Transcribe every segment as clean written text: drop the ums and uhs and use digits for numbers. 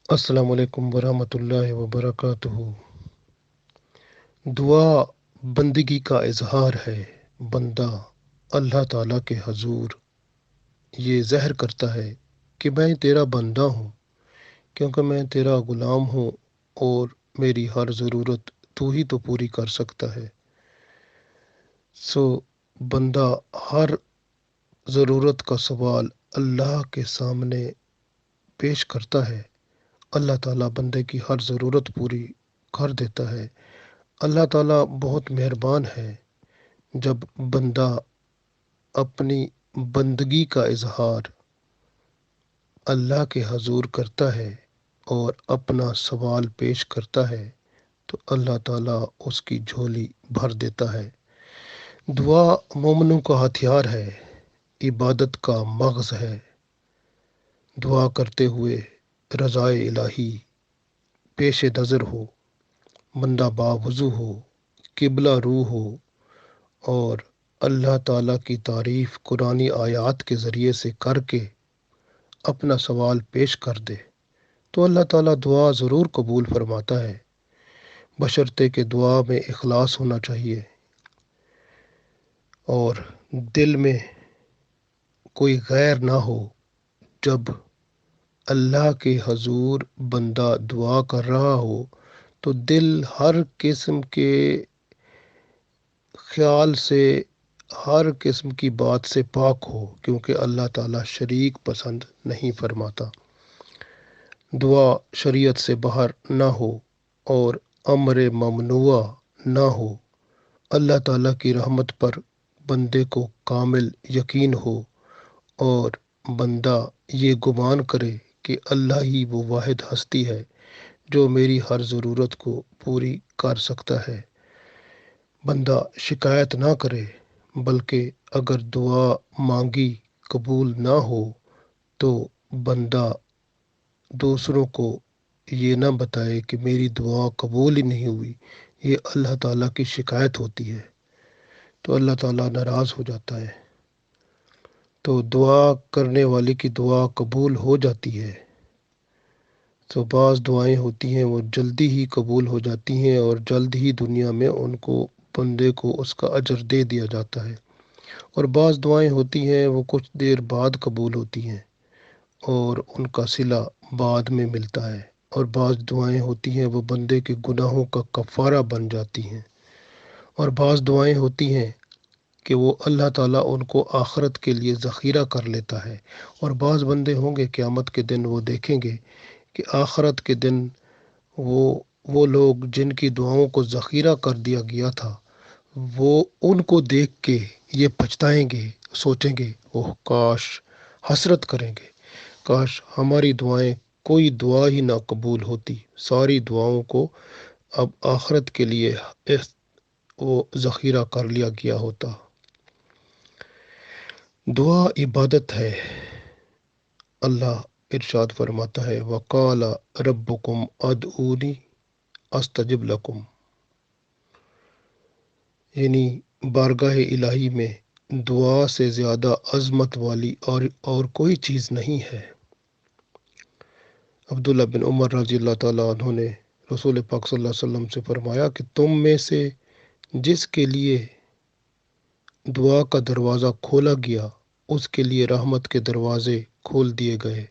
السلام علیکم ورحمۃ اللہ وبرکاتہ۔ دعا بندگی کا اظہار ہے۔ بندہ اللہ تعالیٰ کے حضور یہ ظاہر کرتا ہے کہ میں تیرا بندہ ہوں، کیونکہ میں تیرا غلام ہوں اور میری ہر ضرورت تو ہی تو پوری کر سکتا ہے۔ بندہ ہر ضرورت کا سوال اللہ کے سامنے پیش کرتا ہے۔ اللہ تعالیٰ بندے کی ہر ضرورت پوری کر دیتا ہے۔ اللہ تعالیٰ بہت مہربان ہے۔ جب بندہ اپنی بندگی کا اظہار اللہ کے حضور کرتا ہے اور اپنا سوال پیش کرتا ہے تو اللہ تعالیٰ اس کی جھولی بھر دیتا ہے۔ دعا مومنوں کا ہتھیار ہے، عبادت کا مغز ہے۔ دعا کرتے ہوئے رضائے الہی پیش نظر ہو، بندہ باوضو ہو، قبلہ رو ہو اور اللہ تعالیٰ کی تعریف قرآنی آیات کے ذریعے سے کر کے اپنا سوال پیش کر دے تو اللہ تعالیٰ دعا ضرور قبول فرماتا ہے، بشرطے کہ دعا میں اخلاص ہونا چاہیے اور دل میں کوئی غیر نہ ہو۔ جب اللہ کے حضور بندہ دعا کر رہا ہو تو دل ہر قسم کے خیال سے، ہر قسم کی بات سے پاک ہو، کیونکہ اللہ تعالیٰ شریک پسند نہیں فرماتا۔ دعا شریعت سے باہر نہ ہو اور امر ممنوع نہ ہو۔ اللہ تعالیٰ کی رحمت پر بندے کو کامل یقین ہو اور بندہ یہ گمان کرے کہ اللہ ہی وہ واحد ہستی ہے جو میری ہر ضرورت کو پوری کر سکتا ہے۔ بندہ شکایت نہ کرے، بلکہ اگر دعا مانگی قبول نہ ہو تو بندہ دوسروں کو یہ نہ بتائے کہ میری دعا قبول ہی نہیں ہوئی۔ یہ اللہ تعالیٰ کی شکایت ہوتی ہے تو اللہ تعالیٰ ناراض ہو جاتا ہے۔ تو دعا کرنے والے کی دعا قبول ہو جاتی ہے۔ بعض دعائیں ہوتی ہیں وہ جلدی ہی قبول ہو جاتی ہیں اور جلد ہی دنیا میں ان کو بندے کو اس کا اجر دے دیا جاتا ہے، اور بعض دعائیں ہوتی ہیں وہ کچھ دیر بعد قبول ہوتی ہیں اور ان کا صلہ بعد میں ملتا ہے، اور بعض دعائیں ہوتی ہیں وہ بندے کے گناہوں کا کفارہ بن جاتی ہیں، اور بعض دعائیں ہوتی ہیں کہ وہ اللہ تعالیٰ ان کو آخرت کے لیے ذخیرہ کر لیتا ہے۔ اور بعض بندے ہوں گے قیامت کے دن وہ دیکھیں گے کہ آخرت کے دن وہ لوگ جن کی دعاؤں کو ذخیرہ کر دیا گیا تھا، وہ ان کو دیکھ کے یہ پچھتائیں گے، سوچیں گے اوہ کاش، حسرت کریں گے، کاش ہماری دعائیں کوئی دعا ہی نہ قبول ہوتی، ساری دعاؤں کو اب آخرت کے لیے وہ ذخیرہ کر لیا گیا ہوتا۔ دعا عبادت ہے۔ اللہ ارشاد فرماتا ہے وقال ربکم ادعونی استجب لکم، یعنی بارگاہ الہی میں دعا سے زیادہ عظمت والی اور کوئی چیز نہیں ہے۔ عبداللہ بن عمر رضی اللہ تعالیٰ عنہ نے رسول پاک صلی اللہ علیہ وسلم سے فرمایا کہ تم میں سے جس کے لیے دعا کا دروازہ کھولا گیا اس کے لیے رحمت کے دروازے کھول دیے گئے۔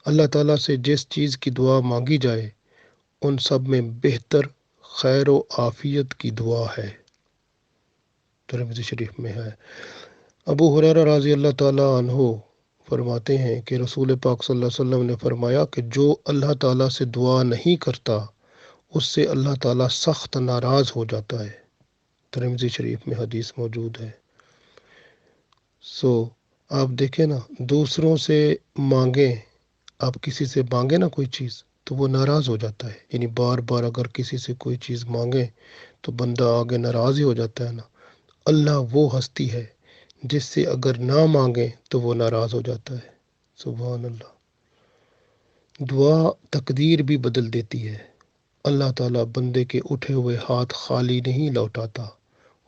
اللہ تعالیٰ سے جس چیز کی دعا مانگی جائے ان سب میں بہتر خیر و عافیت کی دعا ہے۔ ترمذی شریف میں ہے۔ ابو ہریرہ رضی اللہ تعالیٰ عنہ فرماتے ہیں کہ رسول پاک صلی اللہ علیہ وسلم نے فرمایا کہ جو اللہ تعالیٰ سے دعا نہیں کرتا اس سے اللہ تعالیٰ سخت ناراض ہو جاتا ہے۔ ترمذی شریف میں حدیث موجود ہے۔ آپ دیکھیں نا، دوسروں سے مانگیں، آپ کسی سے مانگیں نا کوئی چیز تو وہ ناراض ہو جاتا ہے، یعنی بار بار اگر کسی سے کوئی چیز مانگیں تو بندہ آگے ناراض ہی ہو جاتا ہے نا۔ اللہ وہ ہستی ہے جس سے اگر نہ مانگیں تو وہ ناراض ہو جاتا ہے۔ سبحان اللہ۔ دعا تقدیر بھی بدل دیتی ہے۔ اللہ تعالیٰ بندے کے اٹھے ہوئے ہاتھ خالی نہیں لوٹاتا،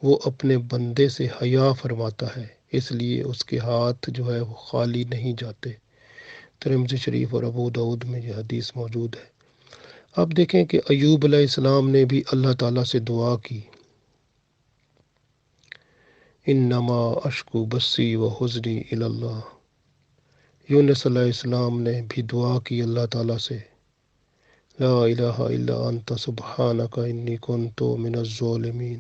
وہ اپنے بندے سے حیا فرماتا ہے، اس لیے اس کے ہاتھ جو ہے وہ خالی نہیں جاتے۔ ترمذی شریف اور ابو داؤد میں یہ حدیث موجود ہے۔ اب دیکھیں کہ ایوب علیہ السلام نے بھی اللہ تعالیٰ سے دعا کی، انما اشکو بسی و حزنی الی اللہ۔ یونس علیہ السلام نے بھی دعا کی اللہ تعالیٰ سے، لا الہ الا انت سبحانک انی کنت من الظالمین۔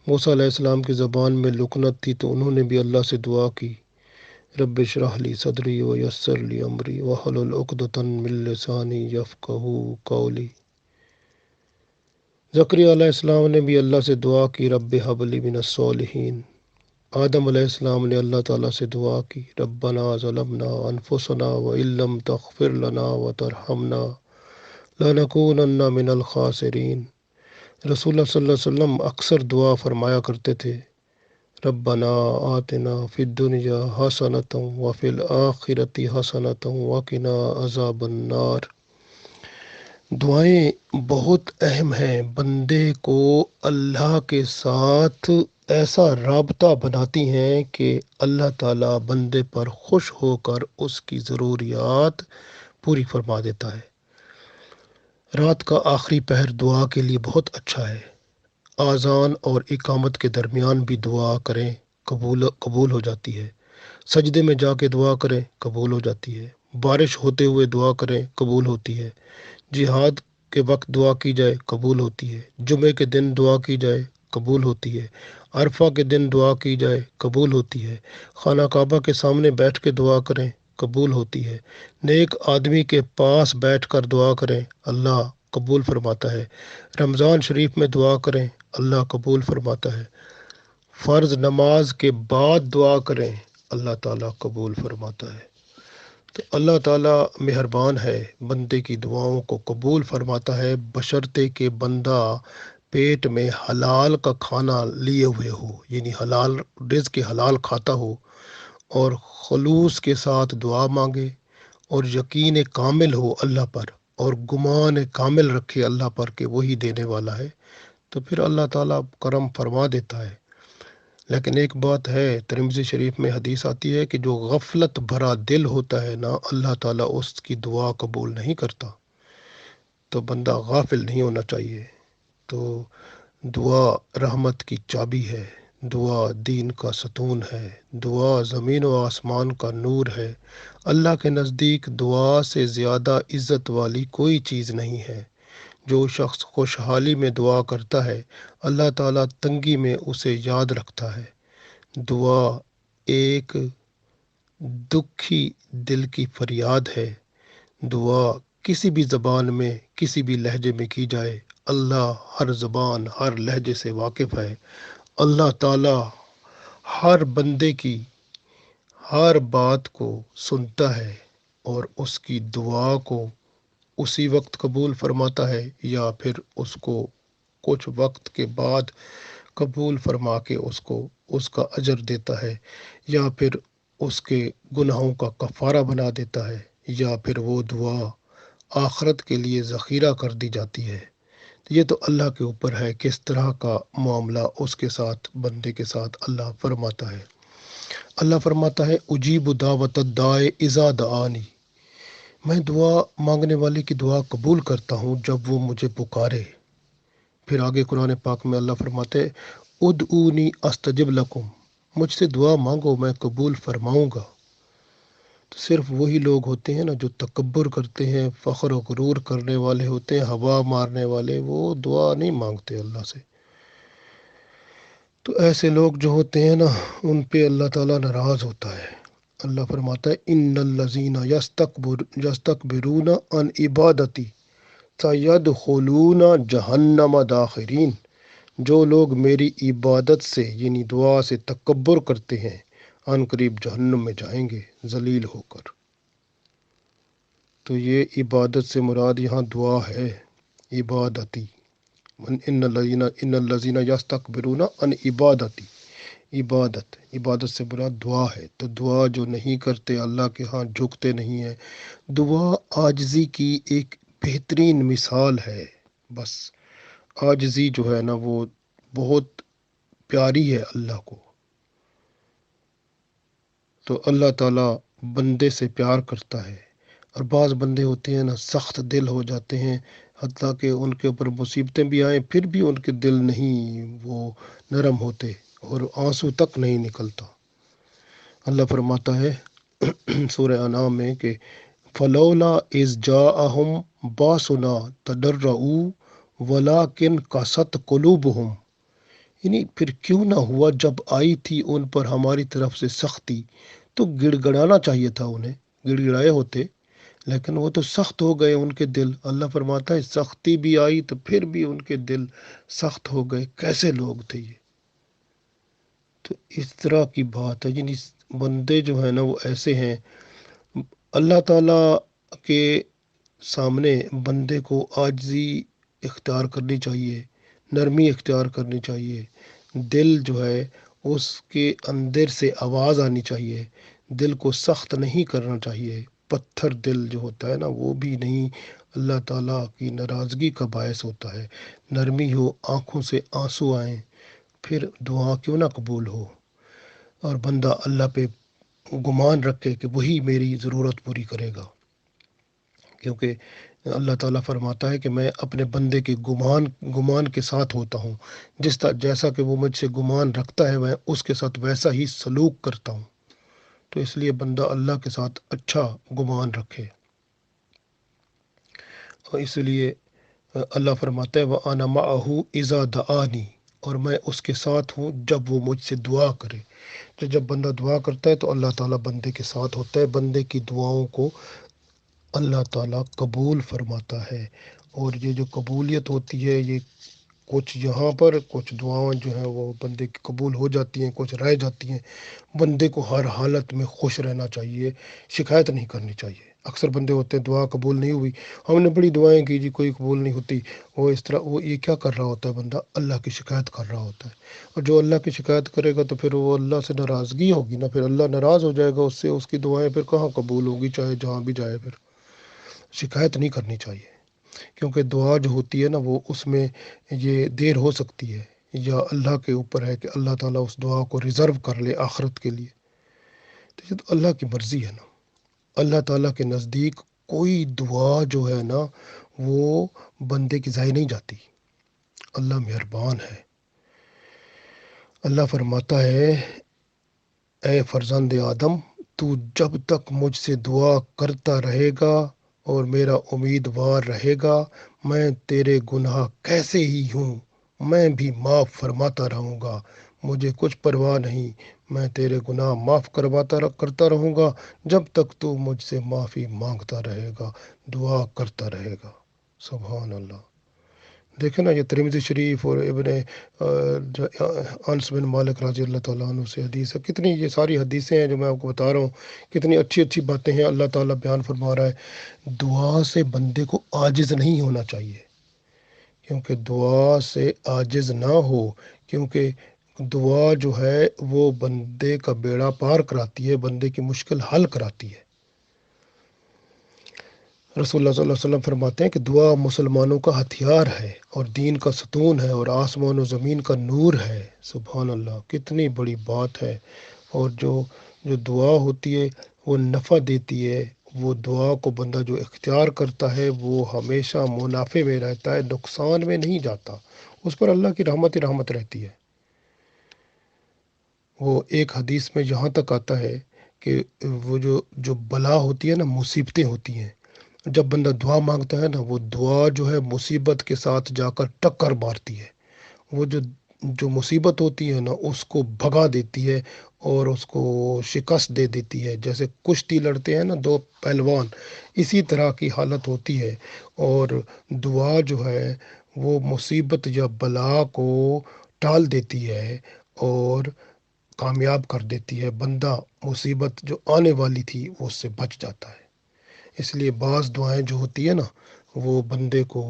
موسیٰ علیہ السلام کی زبان میں لکنت تھی تو انہوں نے بھی اللہ سے دعا کی، رب اشرح لی صدری ویسر لی امری واحلل عقدۃ من لسانی یفقہوا قولی۔ زکریا علیہ السلام نے بھی اللہ سے دعا کی، رب ہب لی من الصالحین۔ آدم علیہ السلام نے اللہ تعالیٰ سے دعا کی، ربنا ظلمنا انفسنا وان لم تغفر لنا وترحمنا لنکونن من الخاسرین۔ رسول اللہ صلی اللہ علیہ وسلم اکثر دعا فرمایا کرتے تھے، ربنا آتنا فی الدنیا حسنۃ وفی الآخرۃ حسنۃ وقنا عذاب النار۔ دعائیں بہت اہم ہیں، بندے کو اللہ کے ساتھ ایسا رابطہ بناتی ہیں کہ اللہ تعالیٰ بندے پر خوش ہو کر اس کی ضروریات پوری فرما دیتا ہے۔ رات کا آخری پہر دعا کے لیے بہت اچھا ہے۔ آذان اور اقامت کے درمیان بھی دعا کریں، قبول ہو جاتی ہے۔ سجدے میں جا کے دعا کریں، قبول ہو جاتی ہے۔ بارش ہوتے ہوئے دعا کریں، قبول ہوتی ہے۔ جہاد کے وقت دعا کی جائے، قبول ہوتی ہے۔ جمعے کے دن دعا کی جائے، قبول ہوتی ہے۔ عرفہ کے دن دعا کی جائے، قبول ہوتی ہے۔ خانہ کعبہ کے سامنے بیٹھ کے دعا کریں، قبول ہوتی ہے۔ نیک آدمی کے پاس بیٹھ کر دعا کریں، اللہ قبول فرماتا ہے۔ رمضان شریف میں دعا کریں، اللہ قبول فرماتا ہے۔ فرض نماز کے بعد دعا کریں، اللہ تعالیٰ قبول فرماتا ہے۔ تو اللہ تعالیٰ مہربان ہے، بندے کی دعاؤں کو قبول فرماتا ہے، بشرطے کہ بندہ پیٹ میں حلال کا کھانا لیے ہوئے ہو، یعنی حلال رزق حلال کھاتا ہو، اور خلوص کے ساتھ دعا مانگے، اور یقین کامل ہو اللہ پر، اور گمان کامل رکھے اللہ پر کہ وہی دینے والا ہے، تو پھر اللہ تعالیٰ کرم فرما دیتا ہے۔ لیکن ایک بات ہے، ترمذی شریف میں حدیث آتی ہے کہ جو غفلت بھرا دل ہوتا ہے نا، اللہ تعالیٰ اس کی دعا قبول نہیں کرتا۔ تو بندہ غافل نہیں ہونا چاہیے۔ تو دعا رحمت کی چابی ہے، دعا دین کا ستون ہے، دعا زمین و آسمان کا نور ہے۔ اللہ کے نزدیک دعا سے زیادہ عزت والی کوئی چیز نہیں ہے۔ جو شخص خوشحالی میں دعا کرتا ہے، اللہ تعالیٰ تنگی میں اسے یاد رکھتا ہے۔ دعا ایک دکھی دل کی فریاد ہے۔ دعا کسی بھی زبان میں، کسی بھی لہجے میں کی جائے، اللہ ہر زبان، ہر لہجے سے واقف ہے۔ اللہ تعالیٰ ہر بندے کی ہر بات کو سنتا ہے، اور اس کی دعا کو اسی وقت قبول فرماتا ہے، یا پھر اس کو کچھ وقت کے بعد قبول فرما کے اس کا اجر دیتا ہے، یا پھر اس کے گناہوں کا کفارہ بنا دیتا ہے، یا پھر وہ دعا آخرت کے لیے ذخیرہ کر دی جاتی ہے۔ یہ تو اللہ کے اوپر ہے کس طرح کا معاملہ اس کے ساتھ، بندے کے ساتھ اللہ فرماتا ہے۔ اللہ فرماتا ہے، اجیب دعوت الداع اذا دعانی، میں دعا مانگنے والے کی دعا قبول کرتا ہوں جب وہ مجھے پکارے۔ پھر آگے قرآن پاک میں اللہ فرماتے ہیں، ادعونی استجب لکم، مجھ سے دعا مانگو میں قبول فرماؤں گا۔ تو صرف وہی لوگ ہوتے ہیں نا جو تکبر کرتے ہیں، فخر و غرور کرنے والے ہوتے ہیں، ہوا مارنے والے، وہ دعا نہیں مانگتے اللہ سے۔ تو ایسے لوگ جو ہوتے ہیں نا، ان پہ اللہ تعالیٰ ناراض ہوتا ہے۔ اللہ فرماتا ہے، ان الذین یستکبرون عن عبادتی سیدخلون جہنم داخرین، جو لوگ میری عبادت سے یعنی دعا سے تکبر کرتے ہیں، ان قریب جہنم میں جائیں گے ذلیل ہو کر۔ تو یہ عبادت سے مراد یہاں دعا ہے، عبادتی، ان الذین یستکبرون عن عبادتی، عبادت سے مراد دعا ہے۔ تو دعا جو نہیں کرتے، اللہ کے ہاں جھکتے نہیں ہیں، دعا عاجزی کی ایک بہترین مثال ہے۔ بس عاجزی جو ہے نا، وہ بہت پیاری ہے اللہ کو۔ تو اللہ تعالیٰ بندے سے پیار کرتا ہے، اور بعض بندے ہوتے ہیں نا سخت دل ہو جاتے ہیں، حتیٰ کہ ان کے اوپر مصیبتیں بھی آئیں پھر بھی ان کے دل نہیں وہ نرم ہوتے اور آنسو تک نہیں نکلتا۔ اللہ فرماتا ہے سورہ انعام میں کہ فلولا اذ جاءہم باسنا تضرعوا ولکن قست قلوبہم، یعنی پھر کیوں نہ ہوا جب آئی تھی ان پر ہماری طرف سے سختی تو گڑ گڑانا چاہیے تھا، انہیں گڑ گڑائے ہوتے، لیکن وہ تو سخت ہو گئے ان کے دل۔ اللہ فرماتا ہے سختی بھی آئی تو پھر بھی ان کے دل سخت ہو گئے۔ کیسے لوگ تھے یہ؟ تو اس طرح کی بات ہے، یعنی بندے جو ہیں نا وہ ایسے ہیں۔ اللہ تعالیٰ کے سامنے بندے کو عاجزی اختیار کرنی چاہیے، نرمی اختیار کرنی چاہیے، دل جو ہے اس کے اندر سے آواز آنی چاہیے، دل کو سخت نہیں کرنا چاہیے۔ پتھر دل جو ہوتا ہے نا وہ بھی نہیں اللہ تعالیٰ کی ناراضگی کا باعث ہوتا ہے۔ نرمی ہو، آنکھوں سے آنسو آئیں، پھر دعا کیوں نہ قبول ہو، اور بندہ اللہ پہ گمان رکھے کہ وہی میری ضرورت پوری کرے گا، کیونکہ اللہ تعالیٰ فرماتا ہے کہ میں اپنے بندے کے گمان کے ساتھ ہوتا ہوں، جیسا کہ وہ مجھ سے گمان رکھتا ہے میں اس کے ساتھ ویسا ہی سلوک کرتا ہوں۔ تو اس لیے بندہ اللہ کے ساتھ اچھا گمان رکھے، اور اس لیے اللہ فرماتا ہے وَأَنَا مَعَهُ إِذَا دَعَانِي، اور میں اس کے ساتھ ہوں جب وہ مجھ سے دعا کرے۔ تو جب بندہ دعا کرتا ہے تو اللہ تعالیٰ بندے کے ساتھ ہوتا ہے، بندے کی دعاؤں کو اللہ تعالیٰ قبول فرماتا ہے۔ اور یہ جو قبولیت ہوتی ہے یہ کچھ یہاں پر کچھ دعائیں جو ہیں وہ بندے کی قبول ہو جاتی ہیں، کچھ رہ جاتی ہیں۔ بندے کو ہر حالت میں خوش رہنا چاہیے، شکایت نہیں کرنی چاہیے۔ اکثر بندے ہوتے ہیں دعا قبول نہیں ہوئی، ہم نے بڑی دعائیں کی جی کوئی قبول نہیں ہوتی، وہ اس طرح وہ یہ کیا کر رہا ہوتا ہے؟ بندہ اللہ کی شکایت کر رہا ہوتا ہے، اور جو اللہ کی شکایت کرے گا تو پھر وہ اللہ سے ناراضگی ہوگی نا، پھر اللہ ناراض ہو جائے گا اس سے، اس کی دعائیں پھر کہاں قبول ہوگی، چاہے جہاں بھی جائے۔ پھر شکایت نہیں کرنی چاہیے، کیونکہ دعا جو ہوتی ہے نا وہ اس میں یہ دیر ہو سکتی ہے، یا اللہ کے اوپر ہے کہ اللہ تعالیٰ اس دعا کو ریزرو کر لے آخرت کے لیے۔ تو یہ تو اللہ کی مرضی ہے نا۔ اللہ تعالیٰ کے نزدیک کوئی دعا جو ہے نا وہ بندے کی ضائع نہیں جاتی۔ اللہ مہربان ہے۔ اللہ فرماتا ہے اے فرزند آدم، تو جب تک مجھ سے دعا کرتا رہے گا اور میرا امیدوار رہے گا، میں تیرے گناہ کیسے ہی ہوں میں بھی معاف فرماتا رہوں گا، مجھے کچھ پرواہ نہیں، میں تیرے گناہ معاف کرتا رہوں گا جب تک تو مجھ سے معافی مانگتا رہے گا، دعا کرتا رہے گا۔ سبحان اللہ۔ دیکھیں نا یہ ترمذی شریف اور ابن انس بن مالک رضی اللہ تعالیٰ عنہ سے حدیث ہے، کتنی یہ ساری حدیثیں ہیں جو میں آپ کو بتا رہا ہوں، کتنی اچھی اچھی باتیں ہیں اللہ تعالیٰ بیان فرما رہا ہے۔ دعا سے بندے کو عاجز نہیں ہونا چاہیے، کیونکہ دعا سے عاجز نہ ہو، کیونکہ دعا جو ہے وہ بندے کا بیڑا پار کراتی ہے، بندے کی مشکل حل کراتی ہے۔ رسول اللہ صلی اللہ علیہ وسلم فرماتے ہیں کہ دعا مسلمانوں کا ہتھیار ہے اور دین کا ستون ہے اور آسمان و زمین کا نور ہے۔ سبحان اللہ، کتنی بڑی بات ہے۔ اور جو دعا ہوتی ہے وہ نفع دیتی ہے، وہ دعا کو بندہ جو اختیار کرتا ہے وہ ہمیشہ منافع میں رہتا ہے، نقصان میں نہیں جاتا، اس پر اللہ کی رحمت ہی رحمت رہتی ہے۔ وہ ایک حدیث میں یہاں تک آتا ہے کہ وہ جو بلا ہوتی ہے نا، مصیبتیں ہوتی ہیں، جب بندہ دعا مانگتا ہے نا وہ دعا جو ہے مصیبت کے ساتھ جا کر ٹکر مارتی ہے، وہ جو مصیبت ہوتی ہے نا اس کو بھگا دیتی ہے اور اس کو شکست دے دیتی ہے، جیسے کشتی لڑتے ہیں نا دو پہلوان، اسی طرح کی حالت ہوتی ہے۔ اور دعا جو ہے وہ مصیبت یا بلا کو ٹال دیتی ہے اور کامیاب کر دیتی ہے، بندہ مصیبت جو آنے والی تھی وہ اس سے بچ جاتا ہے۔ اس لیے بعض دعائیں جو ہوتی ہیں نا وہ بندے کو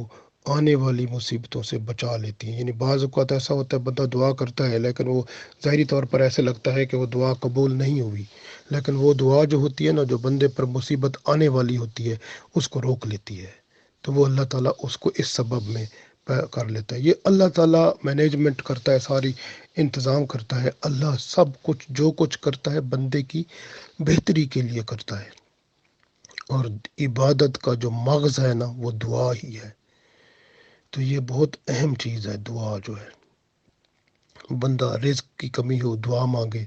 آنے والی مصیبتوں سے بچا لیتی ہیں، یعنی بعض اوقات ایسا ہوتا ہے بندہ دعا کرتا ہے لیکن وہ ظاہری طور پر ایسے لگتا ہے کہ وہ دعا قبول نہیں ہوئی، لیکن وہ دعا جو ہوتی ہے نا جو بندے پر مصیبت آنے والی ہوتی ہے اس کو روک لیتی ہے، تو وہ اللہ تعالیٰ اس کو اس سبب میں کر لیتا ہے۔ یہ اللہ تعالیٰ مینجمنٹ کرتا ہے، ساری انتظام کرتا ہے، اللہ سب کچھ جو کچھ کرتا ہے بندے کی بہتری کے لیے کرتا ہے۔ اور عبادت کا جو مغز ہے نا وہ دعا ہی ہے۔ تو یہ بہت اہم چیز ہے دعا جو ہے۔ بندہ رزق کی کمی ہو دعا مانگے،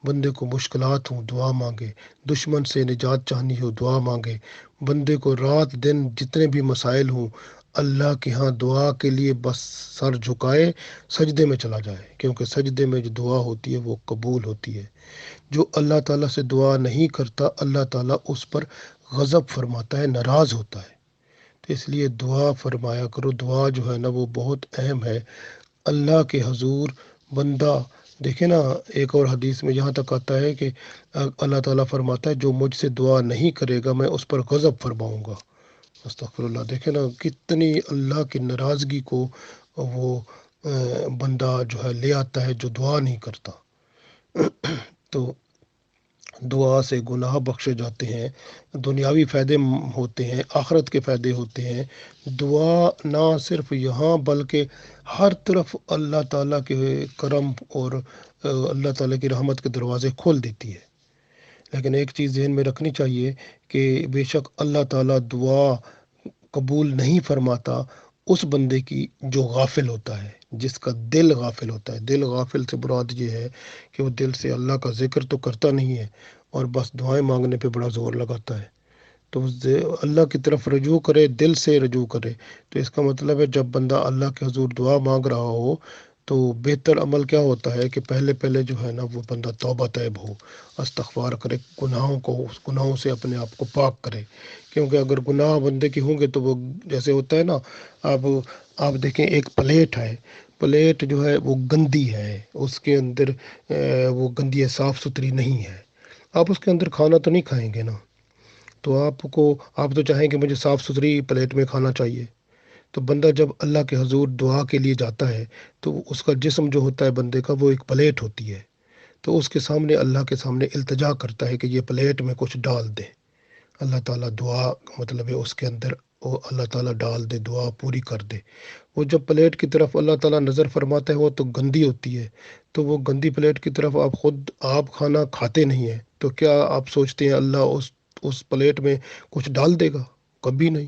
بندے کو مشکلات ہوں دعا مانگے، دشمن سے نجات چاہنی ہو دعا مانگے، بندے کو رات دن جتنے بھی مسائل ہوں اللہ کے ہاں دعا کے لیے بس سر جھکائے، سجدے میں چلا جائے، کیونکہ سجدے میں جو دعا ہوتی ہے وہ قبول ہوتی ہے۔ جو اللہ تعالیٰ سے دعا نہیں کرتا اللہ تعالیٰ اس پر غضب فرماتا ہے، ناراض ہوتا ہے۔ تو اس لیے دعا فرمایا کرو، دعا جو ہے نا وہ بہت اہم ہے اللہ کے حضور۔ بندہ دیکھیں نا، ایک اور حدیث میں یہاں تک آتا ہے کہ اللہ تعالیٰ فرماتا ہے جو مجھ سے دعا نہیں کرے گا میں اس پر غضب فرماؤں گا۔ استغفر اللہ، دیکھیں نا کتنی اللہ کی ناراضگی کو وہ بندہ جو ہے لے آتا ہے جو دعا نہیں کرتا۔ تو دعا سے گناہ بخشے جاتے ہیں، دنیاوی فائدے ہوتے ہیں، آخرت کے فائدے ہوتے ہیں۔ دعا نہ صرف یہاں بلکہ ہر طرف اللہ تعالیٰ کے کرم اور اللہ تعالیٰ کی رحمت کے دروازے کھول دیتی ہے۔ لیکن ایک چیز ذہن میں رکھنی چاہیے کہ بے شک اللہ تعالیٰ دعا قبول نہیں فرماتا اس بندے کی جو غافل ہوتا ہے، جس کا دل غافل ہوتا ہے۔ دل غافل سے مراد یہ ہے کہ وہ دل سے اللہ کا ذکر تو کرتا نہیں ہے اور بس دعائیں مانگنے پہ بڑا زور لگاتا ہے۔ تو اللہ کی طرف رجوع کرے، دل سے رجوع کرے۔ تو اس کا مطلب ہے جب بندہ اللہ کے حضور دعا مانگ رہا ہو تو بہتر عمل کیا ہوتا ہے کہ پہلے جو ہے نا وہ بندہ توبہ طیب ہو، استغفار کرے، گناہوں سے اپنے آپ کو پاک کرے۔ کیونکہ اگر گناہ بندے کے ہوں گے تو وہ جیسے ہوتا ہے نا، اب آپ دیکھیں ایک پلیٹ ہے، پلیٹ جو ہے وہ گندی ہے، اس کے اندر وہ گندی ہے، صاف ستھری نہیں ہے، آپ اس کے اندر کھانا تو نہیں کھائیں گے نا۔ تو آپ تو چاہیں کہ مجھے صاف ستھری پلیٹ میں کھانا چاہیے۔ تو بندہ جب اللہ کے حضور دعا کے لیے جاتا ہے تو اس کا جسم جو ہوتا ہے بندے کا وہ ایک پلیٹ ہوتی ہے، تو اس کے سامنے اللہ کے سامنے التجا کرتا ہے کہ یہ پلیٹ میں کچھ ڈال دے۔ اللہ تعالیٰ دعا کا مطلب ہے اس کے اندر وہ اللہ تعالیٰ ڈال دے، دعا پوری کر دے۔ وہ جب پلیٹ کی طرف اللہ تعالیٰ نظر فرماتا ہے وہ تو گندی ہوتی ہے، تو وہ گندی پلیٹ کی طرف آپ کھانا کھاتے نہیں ہیں، تو کیا آپ سوچتے ہیں اللہ اس پلیٹ میں کچھ ڈال دے گا؟ کبھی نہیں۔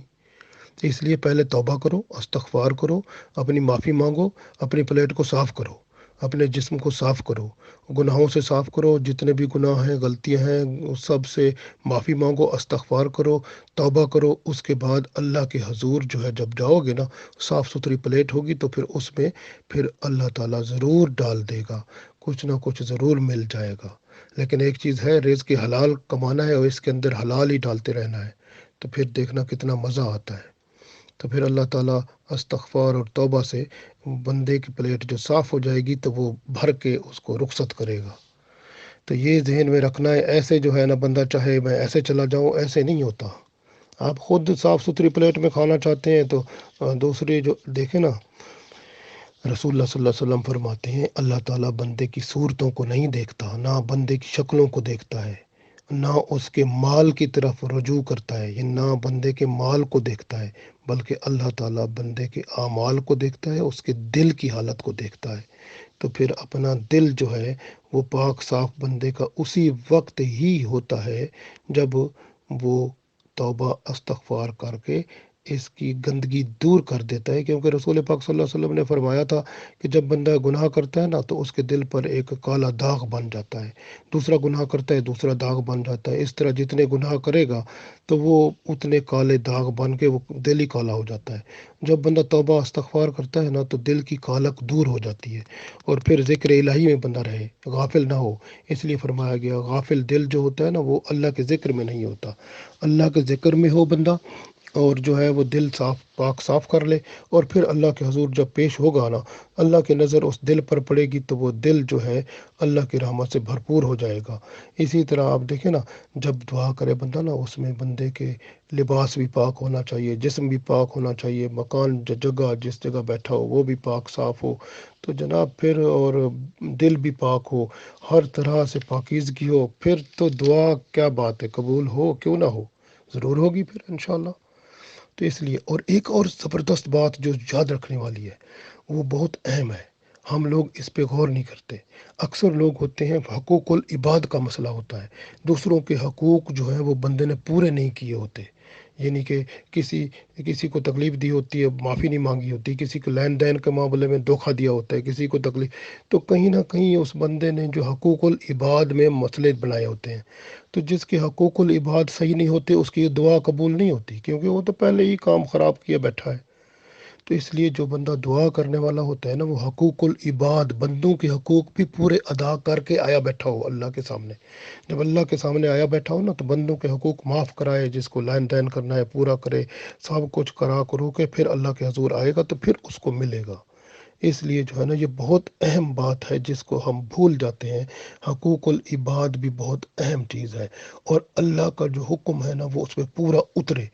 تو اس لیے پہلے توبہ کرو، استغفار کرو، اپنی معافی مانگو، اپنی پلیٹ کو صاف کرو، اپنے جسم کو صاف کرو، گناہوں سے صاف کرو، جتنے بھی گناہ ہیں غلطیاں ہیں اس سب سے معافی مانگو، استغفار کرو، توبہ کرو۔ اس کے بعد اللہ کے حضور جو ہے جب جاؤ گے نا، صاف ستھری پلیٹ ہوگی تو پھر اس میں پھر اللہ تعالیٰ ضرور ڈال دے گا، کچھ نہ کچھ ضرور مل جائے گا۔ لیکن ایک چیز ہے، رزق کی حلال کمانا ہے اور اس کے اندر حلال ہی ڈالتے رہنا ہے، تو پھر دیکھنا کتنا مزہ آتا ہے۔ تو پھر اللہ تعالیٰ استغفار اور توبہ سے بندے کی پلیٹ جو صاف ہو جائے گی تو وہ بھر کے اس کو رخصت کرے گا۔ تو یہ ذہن میں رکھنا ہے، ایسے جو ہے نا بندہ چاہے میں ایسے چلا جاؤں، ایسے نہیں ہوتا۔ آپ خود صاف ستھری پلیٹ میں کھانا چاہتے ہیں تو دوسرے جو دیکھیں نا، رسول اللہ صلی اللہ علیہ وسلم فرماتے ہیں اللہ تعالیٰ بندے کی صورتوں کو نہیں دیکھتا، نہ بندے کی شکلوں کو دیکھتا ہے، نہ اس کے مال کی طرف رجوع کرتا ہے، یہ نہ بندے کے مال کو دیکھتا ہے، بلکہ اللہ تعالیٰ بندے کے اعمال کو دیکھتا ہے، اس کے دل کی حالت کو دیکھتا ہے۔ تو پھر اپنا دل جو ہے وہ پاک صاف بندے کا اسی وقت ہی ہوتا ہے جب وہ توبہ استغفار کر کے اس کی گندگی دور کر دیتا ہے۔ کیونکہ رسول پاک صلی اللہ علیہ وسلم نے فرمایا تھا کہ جب بندہ گناہ کرتا ہے نا تو اس کے دل پر ایک کالا داغ بن جاتا ہے، دوسرا گناہ کرتا ہے دوسرا داغ بن جاتا ہے، اس طرح جتنے گناہ کرے گا تو وہ اتنے کالے داغ بن کے وہ دل ہی کالا ہو جاتا ہے۔ جب بندہ توبہ استغفار کرتا ہے نا تو دل کی کالک دور ہو جاتی ہے اور پھر ذکر الہی میں بندہ رہے، غافل نہ ہو۔ اس لیے فرمایا گیا غافل دل جو ہوتا ہے نا وہ اللہ کے ذکر میں نہیں ہوتا۔ اللہ کے ذکر میں ہو بندہ اور جو ہے وہ دل صاف کر لے، اور پھر اللہ کے حضور جب پیش ہوگا نا، اللہ کی نظر اس دل پر پڑے گی تو وہ دل جو ہے اللہ کی رحمت سے بھرپور ہو جائے گا۔ اسی طرح آپ دیکھیں نا، جب دعا کرے بندہ نا اس میں بندے کے لباس بھی پاک ہونا چاہیے، جسم بھی پاک ہونا چاہیے، مکان جگہ جس جگہ بیٹھا ہو وہ بھی پاک صاف ہو، تو جناب پھر اور دل بھی پاک ہو، ہر طرح سے پاکیزگی ہو، پھر تو دعا کیا بات ہے، قبول ہو کیوں نہ ہو، ضرور ہوگی پھر انشاءاللہ۔ تو اس لیے اور ایک اور زبردست بات جو یاد رکھنے والی ہے وہ بہت اہم ہے، ہم لوگ اس پہ غور نہیں کرتے۔ اکثر لوگ ہوتے ہیں حقوق العباد کا مسئلہ ہوتا ہے، دوسروں کے حقوق جو ہیں وہ بندے نے پورے نہیں کیے ہوتے، یعنی کہ کسی کسی کو تکلیف دی ہوتی ہے، معافی نہیں مانگی ہوتی، کسی کو لین دین کے معاملے میں دھوکہ دیا ہوتا ہے، کسی کو تکلیف، تو کہیں نہ کہیں اس بندے نے جو حقوق العباد میں مسئلے بنائے ہوتے ہیں، تو جس کے حقوق العباد صحیح نہیں ہوتے اس کی دعا قبول نہیں ہوتی، کیونکہ وہ تو پہلے ہی کام خراب کیا بیٹھا ہے۔ تو اس لیے جو بندہ دعا کرنے والا ہوتا ہے نا، وہ حقوق العباد، بندوں کے حقوق بھی پورے ادا کر کے آیا بیٹھا ہو اللہ کے سامنے۔ جب اللہ کے سامنے آیا بیٹھا ہو نا، تو بندوں کے حقوق معاف کرائے، جس کو لین دین کرنا ہے پورا کرے، سب کچھ کرا کرو کے پھر اللہ کے حضور آئے گا، تو پھر اس کو ملے گا۔ اس لیے جو ہے نا یہ بہت اہم بات ہے جس کو ہم بھول جاتے ہیں۔ حقوق العباد بھی بہت اہم چیز ہے، اور اللہ کا جو حکم ہے نا وہ اس پہ پورا اترے۔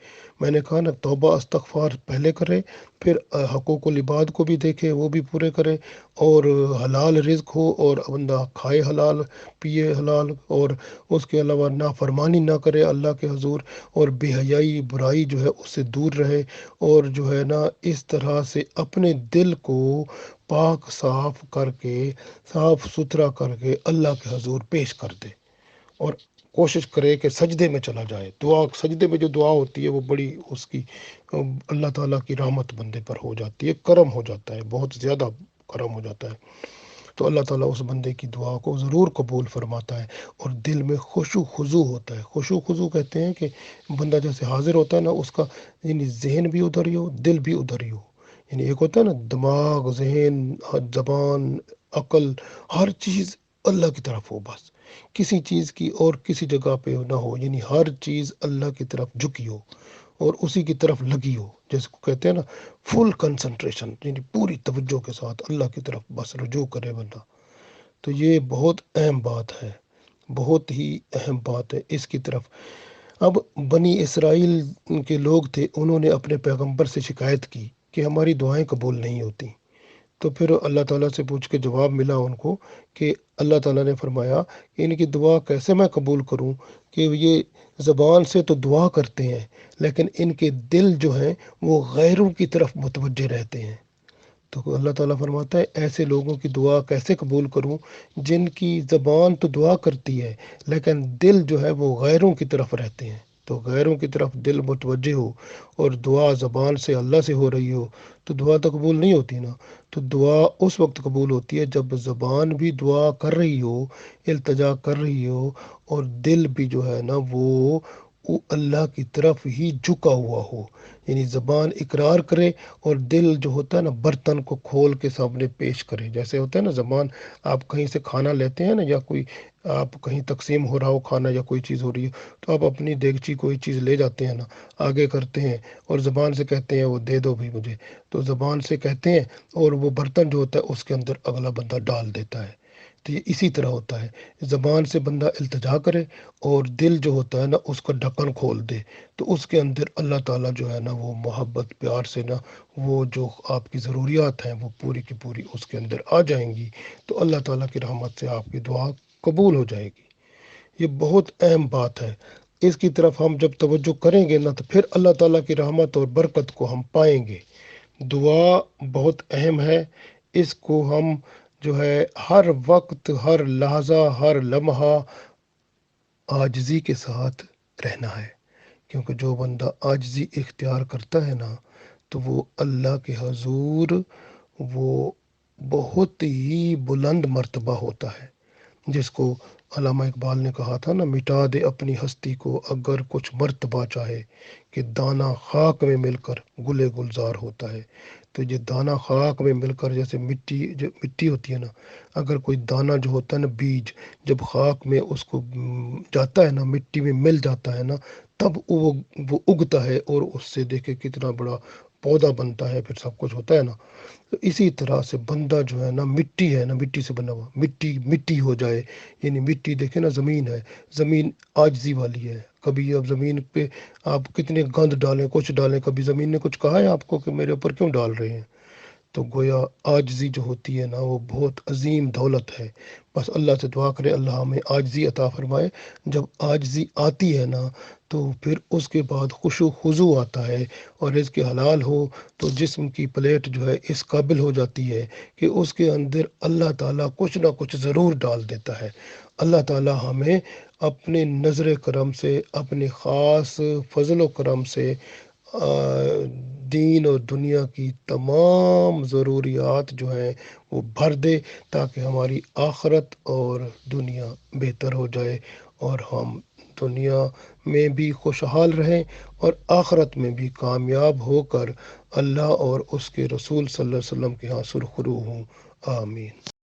میں نے کہا نا، توبہ استغفار پہلے کرے، پھر حقوق العباد کو بھی دیکھے، وہ بھی پورے کرے، اور حلال رزق ہو اور بندہ کھائے حلال، پیے حلال، اور اس کے علاوہ نافرمانی نہ کرے اللہ کے حضور، اور بے حیائی برائی جو ہے اس سے دور رہے، اور جو ہے نا اس طرح سے اپنے دل کو پاک صاف کر کے، صاف ستھرا کر کے اللہ کے حضور پیش کر دے، اور کوشش کرے کہ سجدے میں چلا جائے۔ دعا سجدے میں جو دعا ہوتی ہے وہ بڑی اس کی اللہ تعالیٰ کی رحمت بندے پر ہو جاتی ہے، کرم ہو جاتا ہے، بہت زیادہ کرم ہو جاتا ہے۔ تو اللہ تعالیٰ اس بندے کی دعا کو ضرور قبول فرماتا ہے، اور دل میں خشوع خضوع ہوتا ہے۔ خشوع خضوع کہتے ہیں کہ بندہ جیسے حاضر ہوتا ہے نا، اس کا یعنی ذہن بھی ادھر ہی ہو، دل بھی ادھر ہی ہو، یعنی ایک ہوتا ہے نا دماغ، ذہن، زبان، عقل، ہر چیز اللہ کی طرف ہو، بس کسی چیز کی اور کسی جگہ پہ نہ ہو، یعنی ہر چیز اللہ کی طرف جھکی ہو اور اسی کی طرف لگی ہو، جیسے کو کہتے ہیں نا فل کنسنٹریشن، یعنی پوری توجہ کے ساتھ اللہ کی طرف بس رجوع کرے بندہ۔ تو یہ بہت اہم بات ہے، بہت ہی اہم بات ہے اس کی طرف۔ اب بنی اسرائیل کے لوگ تھے، انہوں نے اپنے پیغمبر سے شکایت کی کہ ہماری دعائیں قبول نہیں ہوتی، تو پھر اللہ تعالیٰ سے پوچھ کے جواب ملا ان کو کہ اللہ تعالیٰ نے فرمایا کہ ان کی دعا کیسے میں قبول کروں، کہ یہ زبان سے تو دعا کرتے ہیں لیکن ان کے دل جو ہیں وہ غیروں کی طرف متوجہ رہتے ہیں۔ تو اللہ تعالیٰ فرماتا ہے ایسے لوگوں کی دعا کیسے قبول کروں جن کی زبان تو دعا کرتی ہے لیکن دل جو ہے وہ غیروں کی طرف رہتے ہیں۔ تو غیروں کی طرف دل متوجہ ہو اور دعا زبان سے اللہ سے ہو رہی ہو تو دعا تو قبول نہیں ہوتی نا۔ تو دعا اس وقت قبول ہوتی ہے جب زبان بھی دعا کر رہی ہو، التجا کر رہی ہو، اور دل بھی جو ہے نا وہ اللہ کی طرف ہی جھکا ہوا ہو، یعنی زبان اقرار کرے اور دل جو ہوتا ہے نا برتن کو کھول کے سامنے پیش کرے۔ جیسے ہوتا ہے نا زبان، آپ کہیں سے کھانا لیتے ہیں نا، یا کوئی آپ کہیں تقسیم ہو رہا ہو کھانا یا کوئی چیز ہو رہی ہے، تو آپ اپنی دیگچی کوئی چیز لے جاتے ہیں نا، آگے کرتے ہیں اور زبان سے کہتے ہیں وہ دے دو بھی مجھے، تو زبان سے کہتے ہیں اور وہ برتن جو ہوتا ہے اس کے اندر اگلا بندہ ڈال دیتا ہے۔ تو یہ اسی طرح ہوتا ہے، زبان سے بندہ التجا کرے اور دل جو ہوتا ہے نا اس کا ڈھکن کھول دے، تو اس کے اندر اللہ تعالیٰ جو ہے نا وہ محبت پیار سے نا وہ جو آپ کی ضروریات ہیں وہ پوری کی پوری اس کے اندر آ جائیں گی، تو اللہ تعالیٰ کی رحمت سے آپ کی دعا قبول ہو جائے گی۔ یہ بہت اہم بات ہے، اس کی طرف ہم جب توجہ کریں گے نا تو پھر اللہ تعالیٰ کی رحمت اور برکت کو ہم پائیں گے۔ دعا بہت اہم ہے، اس کو ہم جو ہے ہر وقت، ہر لحظہ، ہر لمحہ عاجزی کے ساتھ رہنا ہے، کیونکہ جو بندہ عاجزی اختیار کرتا ہے نا تو وہ اللہ کے حضور وہ بہت ہی بلند مرتبہ ہوتا ہے، جس کو علامہ اقبال نے کہا تھا نا، مٹا دے اپنی ہستی کو اگر کچھ مرتبہ چاہے، کہ دانہ خاک میں مل کر گلے گلزار ہوتا ہے۔ تو یہ دانہ خاک میں مل کر، جیسے مٹی جو مٹی ہوتی ہے نا، اگر کوئی دانہ جو ہوتا ہے نا بیج، جب خاک میں اس کو جاتا ہے نا، مٹی میں مل جاتا ہے نا، تب وہ اگتا ہے اور اس سے دیکھے کتنا بڑا پودا بنتا ہے، پھر سب کچھ ہوتا ہے نا۔ تو اسی طرح سے بندہ جو ہے نا مٹی ہے نا، مٹی سے بنا ہوا، مٹی مٹی ہو جائے، یعنی مٹی دیکھیں نا زمین ہے، زمین عاجزی والی ہے۔ کبھی اب زمین پہ آپ کتنے گند ڈالیں، کچھ ڈالیں، کبھی زمین نے کچھ کہا ہے آپ کو کہ میرے اوپر کیوں ڈال رہے ہیں؟ تو گویا عاجزی جو ہوتی ہے نا وہ بہت عظیم دولت ہے۔ بس اللہ سے دعا کرے اللہ ہمیں عاجزی عطا فرمائے۔ جب عاجزی آتی ہے نا تو پھر اس کے بعد خشوع خضوع آتا ہے، اور رزق حلال ہو تو جسم کی پلیٹ جو ہے اس قابل ہو جاتی ہے کہ اس کے اندر اللہ تعالیٰ کچھ نہ کچھ ضرور ڈال دیتا ہے۔ اللہ تعالیٰ ہمیں اپنے نظر کرم سے، اپنے خاص فضل و کرم سے دین اور دنیا کی تمام ضروریات جو ہیں وہ بھر دے، تاکہ ہماری آخرت اور دنیا بہتر ہو جائے، اور ہم دنیا میں بھی خوشحال رہیں اور آخرت میں بھی کامیاب ہو کر اللہ اور اس کے رسول صلی اللہ علیہ وسلم کے ہاں سرخرو ہوں۔ آمین۔